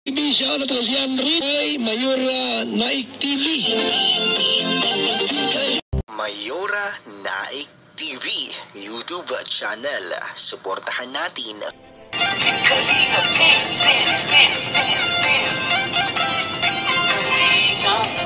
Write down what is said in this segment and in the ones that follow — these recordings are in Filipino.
Siya na to si Henry ay Mayora Naik TV. Mayora Naik TV YouTube channel. Suportahan natin. Kalingap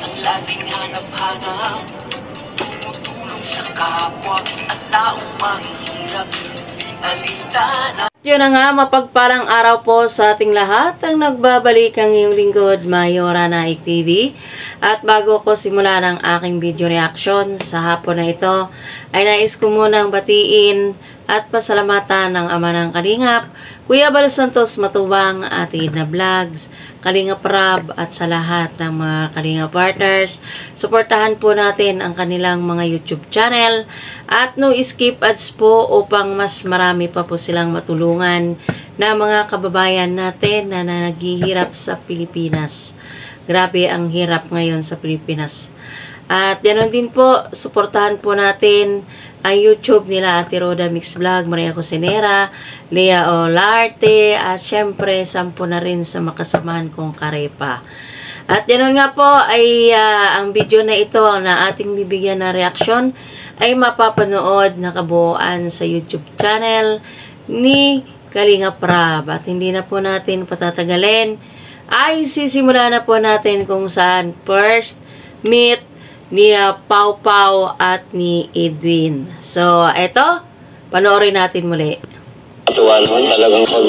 ang laging hanap-hanap, tumutulong sa kapwa at taong mahihirap. Alintana. Yun na nga, mapagpalang araw po sa ating lahat. Ang nagbabalik ang iyong lingkod, Mayora Naik TV. At bago ko simulan ang aking video reaction sa hapon na ito, ay nais ko munang batiin at pasalamatan ng Ama ng Kalingap, Kuya Bal Santos Matubang, Ate Edna Vlogs, Kalingap Rab, at sa lahat ng mga Kalingap partners. Suportahan po natin ang kanilang mga YouTube channel at no skip ads po upang mas marami pa po silang matulungan na mga kababayan natin na naghihirap sa Pilipinas. Grabe ang hirap ngayon sa Pilipinas. At ganoon din po, suportahan po natin ang YouTube nila Ate Roda Mix Vlog, Maria Cosinera, Lea Olarte, at syempre, sampo na rin sa makasamahan kong Karepa. At ganoon nga po, ay ang video na ito, ang na ating bibigyan na reaksyon, ay mapapanood na kabuuan sa YouTube channel ni Kalingap Rab. At hindi na po natin patatagalin, ay sisimula na po natin kung saan first meet ni Pau Pau at ni Edwin. So, eto, panoorin natin muli. Natuwa naman talagang pag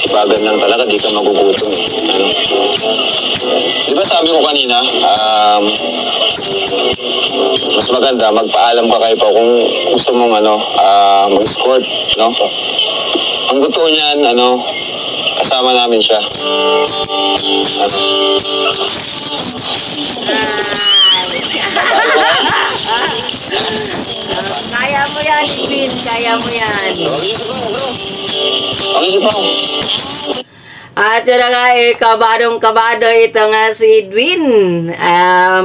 sipagan lang talaga, di ka magugutom eh. Ano? Di ba sabi ko kanina, mas maganda magpaalam ka kay Pau kung gusto mong mag-escort, no? Ang gusto niyan, kasama namin siya. Kaya mo yan, Edwin. Kaya mo yan. Okay, si Pau. At yun na nga, kabadong-kabado ito nga si Edwin.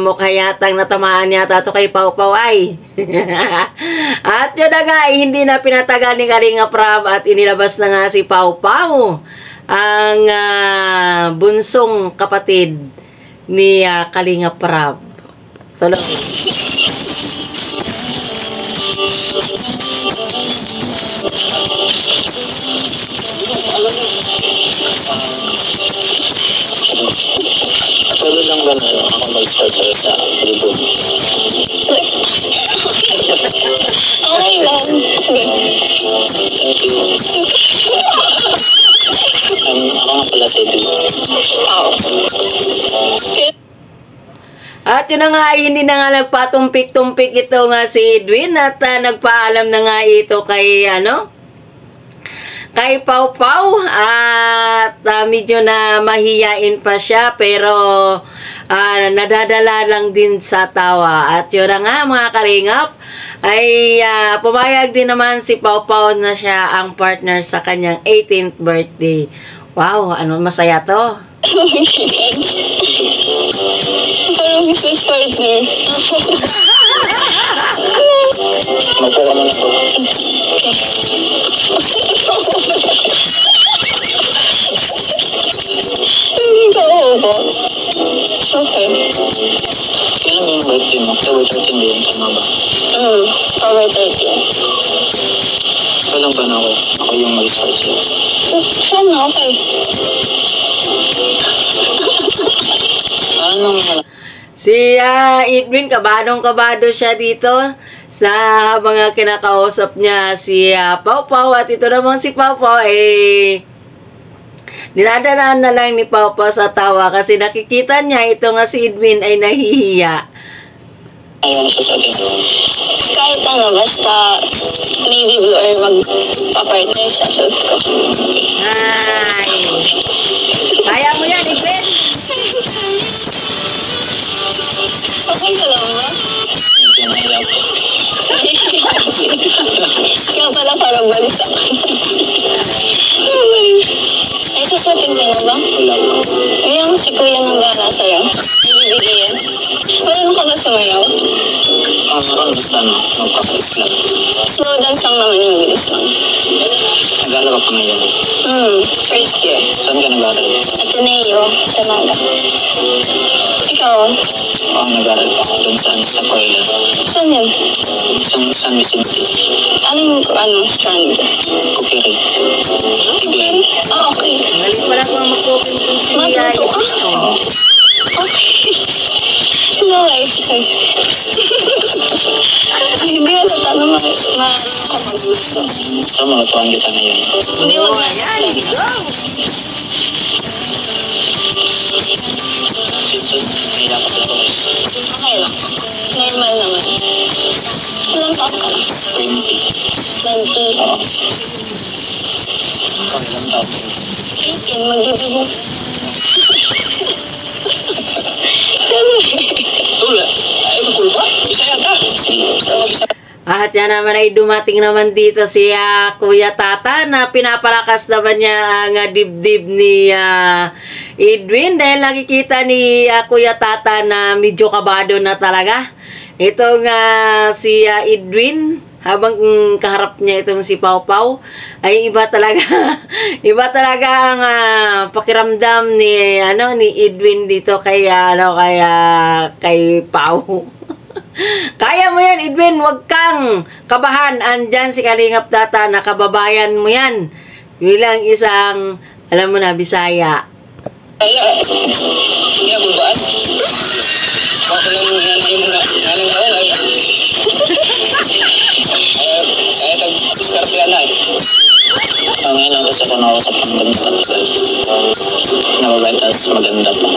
Mukha yatang natamaan yata ito kay Pau Pau ay. At yun na nga, hindi na pinatagal ni Kalingap Rab at inilabas na nga si Pau Pau, ang bunsong kapatid ni Kalingap Rab. Tuloy. Pwede lang ba na ako mag-start sa'yo sa libog? Okay lang. Ako nga pala sa Edwin. At yun na nga, hindi na nga nagpatumpik-tumpik ito nga si Edwin at nagpaalam na nga ito kay kay Pau Pau at medyo na mahiyain pa siya pero nadadala lang din sa tawa. At yun na nga mga Kalingap, ay pumayag din naman si Pau Pau na siya ang partner sa kanyang 18th birthday. Wow, masaya to. Oh my God. Parang business partner. Mapo ka muna po. Hindi ka ako. Okay. Kailan mo yung birthday mo? October 13 din, tama ba? October 13. Kailan ba na ako? Ako yung mag-start sa'yo. Sana, okay. Si Edwin, kabadong-kabado siya dito sa habang kinakausap niya si Pau Pau. At ito naman si Pau Pau dinadaan na lang ni Pau Pau sa tawa kasi nakikita niya ito nga si Edwin ay nahihiya. Ayaw mo siya sa atin. Kahit basta navy blue or magpa-partner siya, shoot ko. Ay! Kaya mo yan, Edwin! Okay ka lang ba? Medyo mahirap. Kaya pala parang balis ako. Ay, susutin ka na ba? Wala pa. Ngayon, si kuya nang gana sa'yo. Ibibigay yan. Marunong ka ba sumayaw? Meron basta mag-practice lang. Slow dance lang naman yung bilis lang. Nag-aaral ka pa ngayon. First year. Saan ka nag-aaral? Ateneo, sa Manga. Ikaw, Nag-aaral pa ako doon sa Puebla. saan yan? San Vicente. Stand? Kukiri. Tiglan. Okay. Galing pala kung mag-cooking kung si Matuto ka? Oo. Okay. No, okay. Hindi wala tanong makapagluto. Basta malutuan kita ngayon. Hindi wag na. Sinsun, nahihirapan ako ngayon. Okay lang. Normal naman. Ilang taon ka na? 20. 20. Oo. Ilang taon? 18. Magbibigo. Tula. Ay, magkulo ba? Bisaya ka. At yan naman ay dumating naman dito si Kuya Tata na pinapalakas naman niya ang dibdib ni Edwin dahil nakikita ni Kuya Tata na medyo kabado na talaga. Itong si Edwin habang kaharap niya itong si Pau Pau ay iba talaga iba talaga ang pakiramdam ni ni Edwin dito kay kay Pau. Kaya mo yan, Edwin, wag kang kabahan. Andyan si Kalingap Tata, nakababayan mo yan bilang isang alam mo na Bisaya. Hindi ako ba? Bakit lang yung mga anong awal ay kaya tag-discard yan ay. Ngayon lang kasi ako nakausap ng ganda katagal. Nababay tas maganda pa.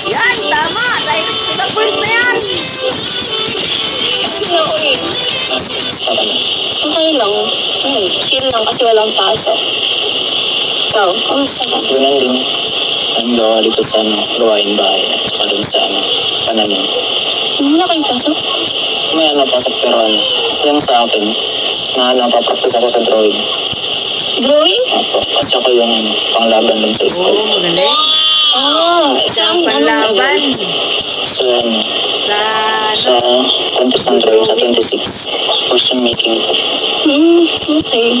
Yan, tama. Direct to the point na yan. Basta ka na. Okay lang. Chill lang kasi walang pasok. Ikaw, kamusta ka? Ganun din. Gawa dito sa gawain bahay. Saka dun sa pananim. Wala kayong pasok? May pasok pero yung sa akin, napapractice ako sa drawing. Drawing? Kasi ako yung panglaban dun sa school. Oo, magaling. Isang Panlaban. Sa contest ng drawing sa 26. Portion making po. Okay.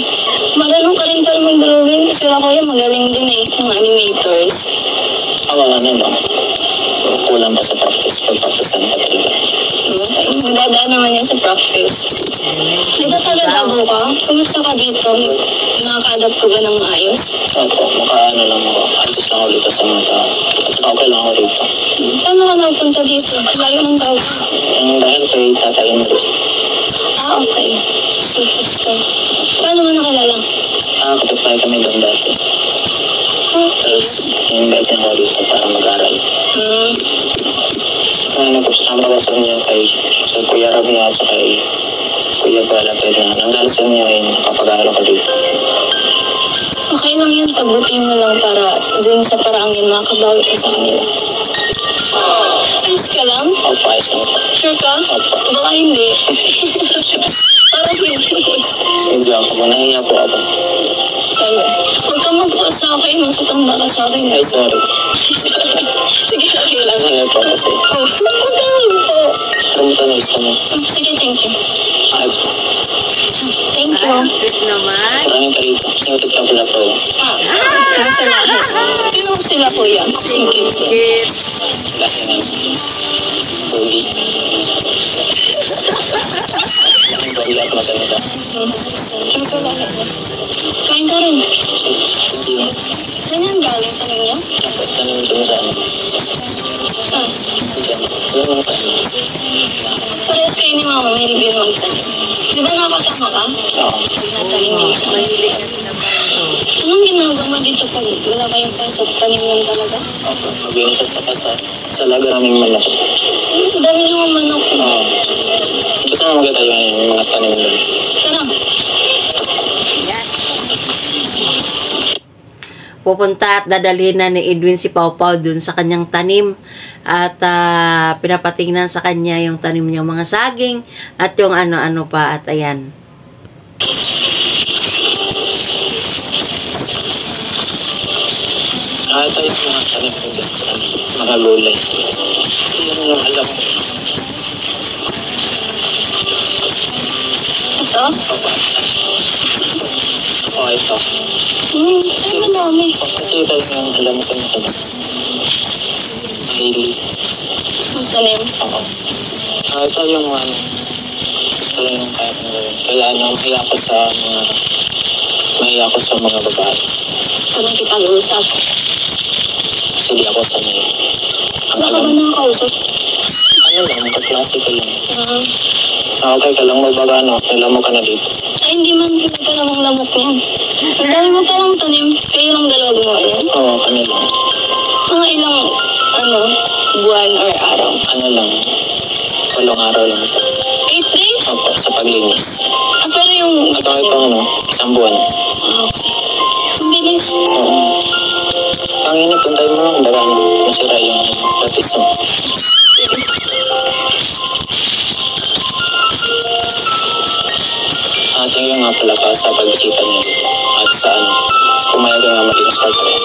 Marunong ka rin pala mag-drawing. Sila ko yung magaling din mga animators. Lang. Kulang pa sa practice. Pag-practicean pa talaga. Okay. Magdadaan naman yan sa practice. Di ba taga-Davao ka? Kumusta ka dito? Nakaka-adapt ka ba ng maayos? Opo, makaano lang ako. Adjust lang ako dito sa mga tao. At okay lang ako dito. Paano ka nagpunta dito? Layo ng tao. Dahil kay Tata Indro. Okay. Sige. Paano mo nakilala? Kapitbahay kami doon dati. Tapos, in-invite niya ako dito para mag-aral. Nagpapasama niya kay Kuya Rabi at kay Kuya Balapid na nangdalasan niya ay nakapag-aral ako dito. Okay lang yun. Pabutin mo lang para dun sa paraang yun makabawi ka sa kanila. Ayos ka lang? Opo, ayos lang po. Sure ka? Opo. Baka hindi. Parang hindi. Medyo ako, nahiya po ako. Sabi, huwag ka magpuas sa akin. Masatanda ka sa akin. Ay, sorry. Sige, okay lang. Sanay po kasi. Oh, huwag ka magpo. Karamutan na gusto mo. Sige, thank you. Ay po. Thank you. Ay, sweet naman. Maraming ka rito. Singkit ka pala po. Nasa lahat. Sino sila kuya? Sige. Kit. Dahil nga. Pogi. Ang pogi at maganda. Nasa lahat. Kain ka rin. Hindi mo. Saan yan galing? Tanong niya? Dapat tanong dun sa ano. Diyan. Yan lang sa ano. Parehas kayo ni mama. May review magtanim. Di ba nakasama ka? Oo. Natanim mo isa. Mahilig ka sila pa. Anong ginagawa mo dito pag wala kayong pasok? Tanim lang talaga? Opo. Maglinis at saka sa laga naming manok. Dami naman manok. Oo. Gusto mo magkita yung mga tanim doon. Tara. Pupunta at dadalhin na ni Edwin si Pau Pau dun sa kanyang tanim at pinapatingnan sa kanya yung tanim niya, mga saging at yung ano-ano pa at ayan. Tayo yung mga tanim ko dyan sa mga gulay. Yun yung alam ko. Ito? Oo, ito. Ay, madami. Kasi ito yung alam ko na ito. Mahilig. Ang tanim. Oo. Ito yung ano. Ito yung kaya kong gawin. Kaya mahiya ko sa mga babae. Saan nakipag-usap? Kasi di ako sanay. Ang Wala ka alam, ba nakakausap? ano lang, kaklase ko lang. Ah, Okay ka lang, magbaga ano, alam mo ka na dito. ay, hindi man ka namang lamok niyan. Ang dami mo palang tanim. Kayo lang dalawa gumawa yan. Oo, kami lang. Mga ilang, buwan or araw. Ano lang, 8 araw lang ito. 8 days? Opo, sa paglinis. Pero yung... Ito ano, 1 buwan. Ah, okay. Ang bilis. Oo. Ang init, puntay mo, baga masira yung patis mo. Thank you nga pala pa sa pagbisita niyo dito. At sa pumayag nga maging start ka rin.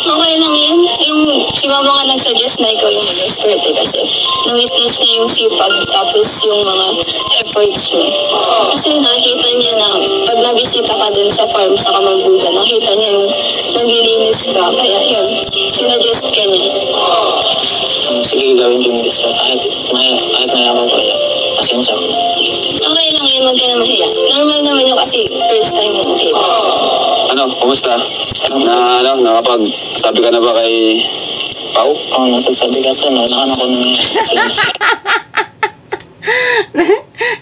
Okay lang yan. Yung si mama nga nag-suggest na ikaw yung mag-escort kasi na-witness niya yung sipag tapos yung mga efforts mo. Kasi nakita niya na pag nabisita ka dun sa farm sa Kamambuga, nakita niya yung naglilinis ka. Kaya yun, sinuggest ka niya. Sige, gawin yung gusto. Kahit mayaman ko yan. Pasensya ko. Okay lang yun, huwag ka na mahiya. Normal naman yun kasi first time mo makita. Ano, kumusta? Nakapag-sabi ka na ba kay Pao? Oo, nakapag-sabi ka sa nakanak ko naman.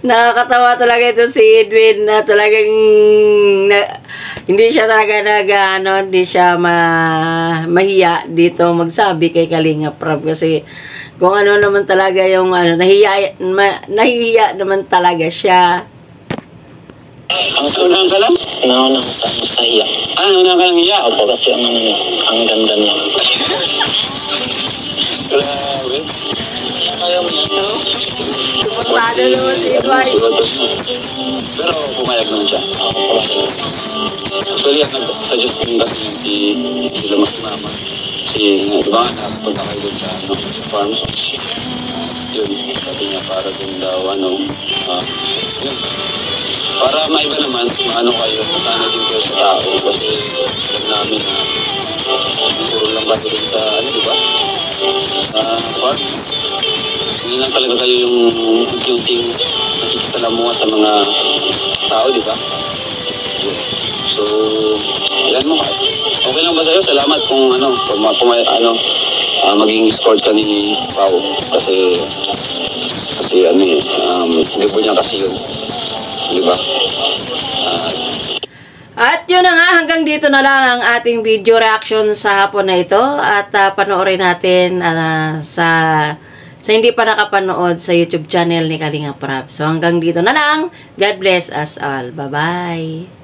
Nakakatawa talaga ito si Edwin na talagang hindi siya talaga hindi siya mahiya dito magsabi kay Kalinga Prab kasi kung ano naman talaga yung nahihiya naman talaga siya. Ang tunang ka lang? Nauna sa hiya. Nauna ka lang hiya? Opo, kasi ang ganda niya. Grabe. Kaya mo yan, no? Paano naman si Edwin? Pero pumayag naman siya. Oo, pumayag. Actually, nag-suggest yung kasi sila mama. Kasi, di ba nga, nakapunta kayo doon sa farm. Yun, sabi niya, para doon daw, yun. Para maiba naman, kayo, sana din kayo sa tao. Kasi, alam namin na, puro lang ba doon sa, di ba? Farm. Hindi lang talaga kayo yung unti-unting nakikisalamuha sa mga tao, di ba? So, yan mo. Okay lang ba sa'yo? Salamat kung maging escort ka ni Pao. Kasi hindi po niya kasi yun. Di ba? At yun na nga, hanggang dito na lang ang ating video reaction sa hapon na ito. At panoorin natin sa hindi pa nakapanood sa YouTube channel ni Kalinga Prab. So hanggang dito na lang. God bless us all. Bye-bye.